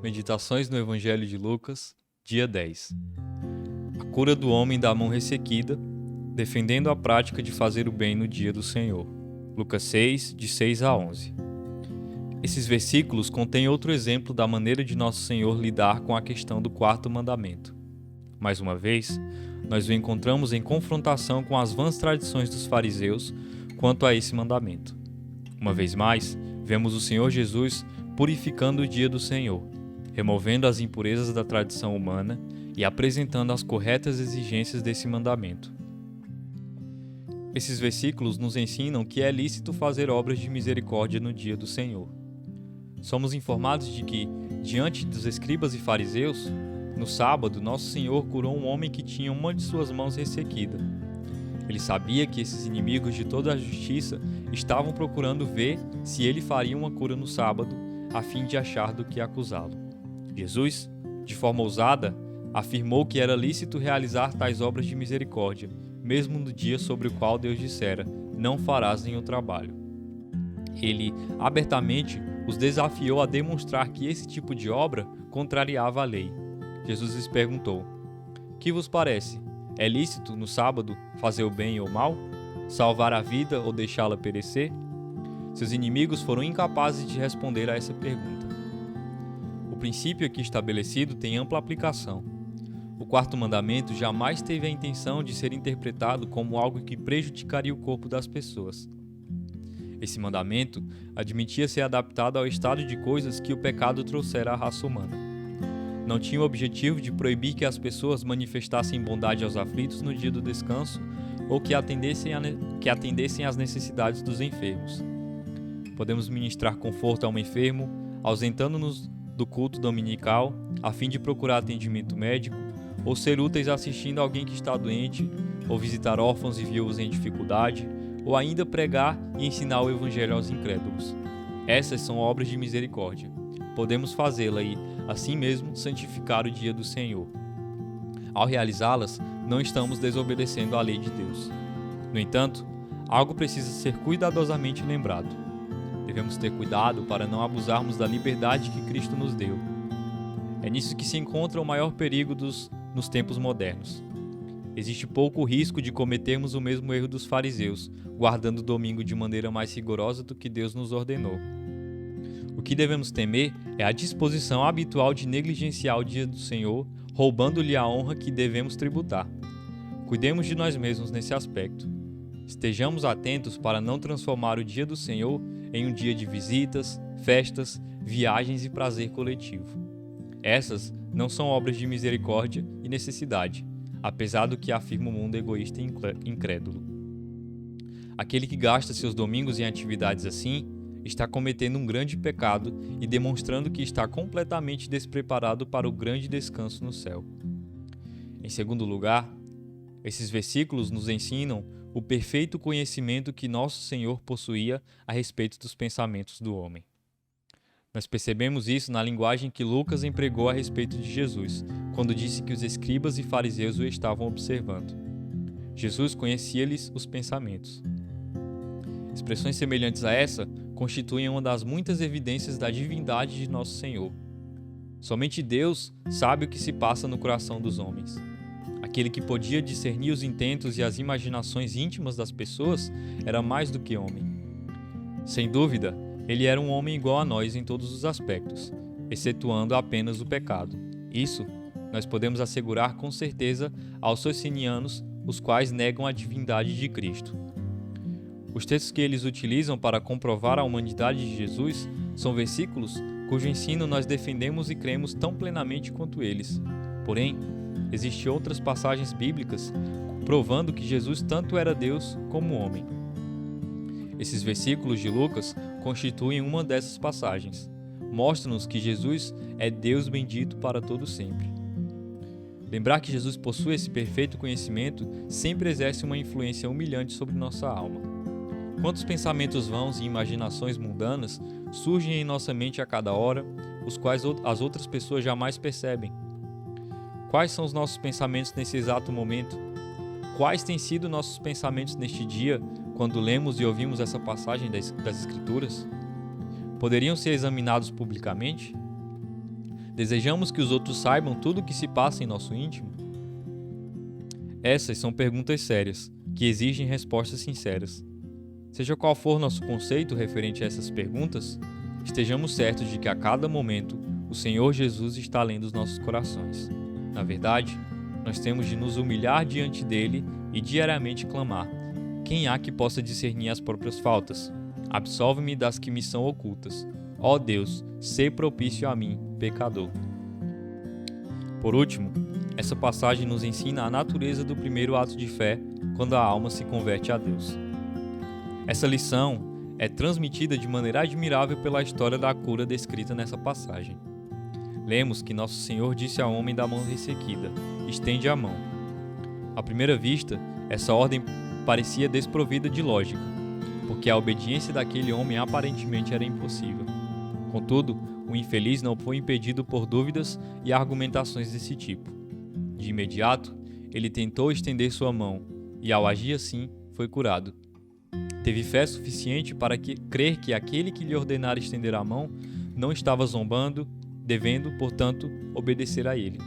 Meditações no Evangelho de Lucas, dia 10. A cura do homem da mão ressequida, defendendo a prática de fazer o bem no dia do Senhor. Lucas 6, de 6 a 11. Esses versículos contêm outro exemplo da maneira de Nosso Senhor lidar com a questão do quarto mandamento. Mais uma vez, nós o encontramos em confrontação com as vãs tradições dos fariseus quanto a esse mandamento. Uma vez mais, vemos o Senhor Jesus purificando o dia do Senhor, removendo as impurezas da tradição humana e apresentando as corretas exigências desse mandamento. Esses versículos nos ensinam que é lícito fazer obras de misericórdia no dia do Senhor. Somos informados de que, diante dos escribas e fariseus, no sábado, Nosso Senhor curou um homem que tinha uma de suas mãos ressequida. Ele sabia que esses inimigos de toda a justiça estavam procurando ver se ele faria uma cura no sábado, a fim de achar do que acusá-lo. Jesus, de forma ousada, afirmou que era lícito realizar tais obras de misericórdia, mesmo no dia sobre o qual Deus dissera: não farás nenhum trabalho. Ele, abertamente, os desafiou a demonstrar que esse tipo de obra contrariava a lei. Jesus lhes perguntou: que vos parece? É lícito, no sábado, fazer o bem ou o mal? Salvar a vida ou deixá-la perecer? Seus inimigos foram incapazes de responder a essa pergunta. O princípio aqui estabelecido tem ampla aplicação. O quarto mandamento jamais teve a intenção de ser interpretado como algo que prejudicaria o corpo das pessoas. Esse mandamento admitia ser adaptado ao estado de coisas que o pecado trouxera à raça humana. Não tinha o objetivo de proibir que as pessoas manifestassem bondade aos aflitos no dia do descanso ou que atendessem às necessidades dos enfermos. Podemos ministrar conforto a um enfermo, ausentando-nos do culto dominical, a fim de procurar atendimento médico, ou ser úteis assistindo alguém que está doente, ou visitar órfãos e viúvas em dificuldade, ou ainda pregar e ensinar o Evangelho aos incrédulos. Essas são obras de misericórdia. Podemos fazê-la e, assim mesmo, santificar o dia do Senhor. Ao realizá-las, não estamos desobedecendo à lei de Deus. No entanto, algo precisa ser cuidadosamente lembrado. Devemos ter cuidado para não abusarmos da liberdade que Cristo nos deu. É nisso que se encontra o maior perigo nos tempos modernos. Existe pouco risco de cometermos o mesmo erro dos fariseus, guardando o domingo de maneira mais rigorosa do que Deus nos ordenou. O que devemos temer é a disposição habitual de negligenciar o dia do Senhor, roubando-lhe a honra que devemos tributar. Cuidemos de nós mesmos nesse aspecto. Estejamos atentos para não transformar o dia do Senhor em um dia de visitas, festas, viagens e prazer coletivo. Essas não são obras de misericórdia e necessidade, apesar do que afirma o mundo egoísta e incrédulo. Aquele que gasta seus domingos em atividades assim está cometendo um grande pecado e demonstrando que está completamente despreparado para o grande descanso no céu. Em segundo lugar, esses versículos nos ensinam o perfeito conhecimento que Nosso Senhor possuía a respeito dos pensamentos do homem. Nós percebemos isso na linguagem que Lucas empregou a respeito de Jesus, quando disse que os escribas e fariseus o estavam observando. Jesus conhecia-lhes os pensamentos. Expressões semelhantes a essa constituem uma das muitas evidências da divindade de Nosso Senhor. Somente Deus sabe o que se passa no coração dos homens. Aquele que podia discernir os intentos e as imaginações íntimas das pessoas era mais do que homem. Sem dúvida, ele era um homem igual a nós em todos os aspectos, excetuando apenas o pecado. Isso nós podemos assegurar com certeza aos socinianos, os quais negam a divindade de Cristo. Os textos que eles utilizam para comprovar a humanidade de Jesus são versículos cujo ensino nós defendemos e cremos tão plenamente quanto eles. Porém, existem outras passagens bíblicas provando que Jesus tanto era Deus como homem. Esses versículos de Lucas constituem uma dessas passagens. Mostram-nos que Jesus é Deus bendito para todo sempre. Lembrar que Jesus possui esse perfeito conhecimento sempre exerce uma influência humilhante sobre nossa alma. Quantos pensamentos vãos e imaginações mundanas surgem em nossa mente a cada hora, os quais as outras pessoas jamais percebem? Quais são os nossos pensamentos nesse exato momento? Quais têm sido nossos pensamentos neste dia, quando lemos e ouvimos essa passagem das Escrituras? Poderiam ser examinados publicamente? Desejamos que os outros saibam tudo o que se passa em nosso íntimo? Essas são perguntas sérias, que exigem respostas sinceras. Seja qual for nosso conceito referente a essas perguntas, estejamos certos de que a cada momento o Senhor Jesus está lendo os nossos corações. Na verdade, nós temos de nos humilhar diante dele e diariamente clamar: quem há que possa discernir as próprias faltas? Absolve-me das que me são ocultas. Ó Deus, sê propício a mim, pecador. Por último, essa passagem nos ensina a natureza do primeiro ato de fé quando a alma se converte a Deus. Essa lição é transmitida de maneira admirável pela história da cura descrita nessa passagem. Lemos que Nosso Senhor disse ao homem da mão ressequida: estende a mão. À primeira vista, essa ordem parecia desprovida de lógica, porque a obediência daquele homem aparentemente era impossível. Contudo, o infeliz não foi impedido por dúvidas e argumentações desse tipo. De imediato, ele tentou estender sua mão e, ao agir assim, foi curado. Teve fé suficiente para crer que aquele que lhe ordenara estender a mão não estava zombando, devendo, portanto, obedecer a ele.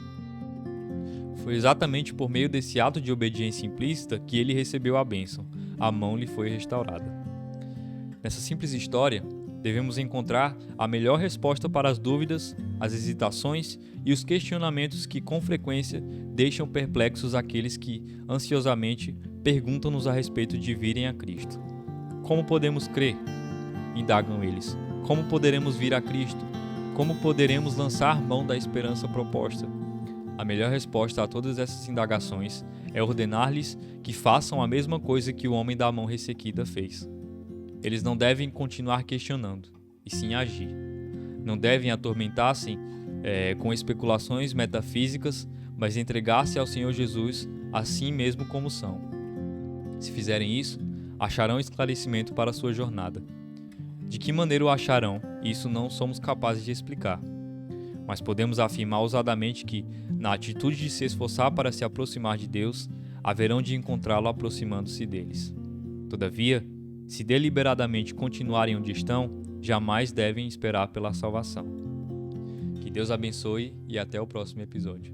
Foi exatamente por meio desse ato de obediência implícita que ele recebeu a bênção. A mão lhe foi restaurada. Nessa simples história, devemos encontrar a melhor resposta para as dúvidas, as hesitações e os questionamentos que, com frequência, deixam perplexos aqueles que, ansiosamente, perguntam-nos a respeito de virem a Cristo. Como podemos crer? Indagam eles. Como poderemos vir a Cristo? Como poderemos lançar mão da esperança proposta? A melhor resposta a todas essas indagações é ordenar-lhes que façam a mesma coisa que o homem da mão ressequida fez. Eles não devem continuar questionando, e sim agir. Não devem atormentar-se com especulações metafísicas, mas entregar-se ao Senhor Jesus assim mesmo como são. Se fizerem isso, acharão esclarecimento para a sua jornada. De que maneira o acharão, isso não somos capazes de explicar. Mas podemos afirmar ousadamente que, na atitude de se esforçar para se aproximar de Deus, haverão de encontrá-lo aproximando-se deles. Todavia, se deliberadamente continuarem onde estão, jamais devem esperar pela salvação. Que Deus abençoe e até o próximo episódio.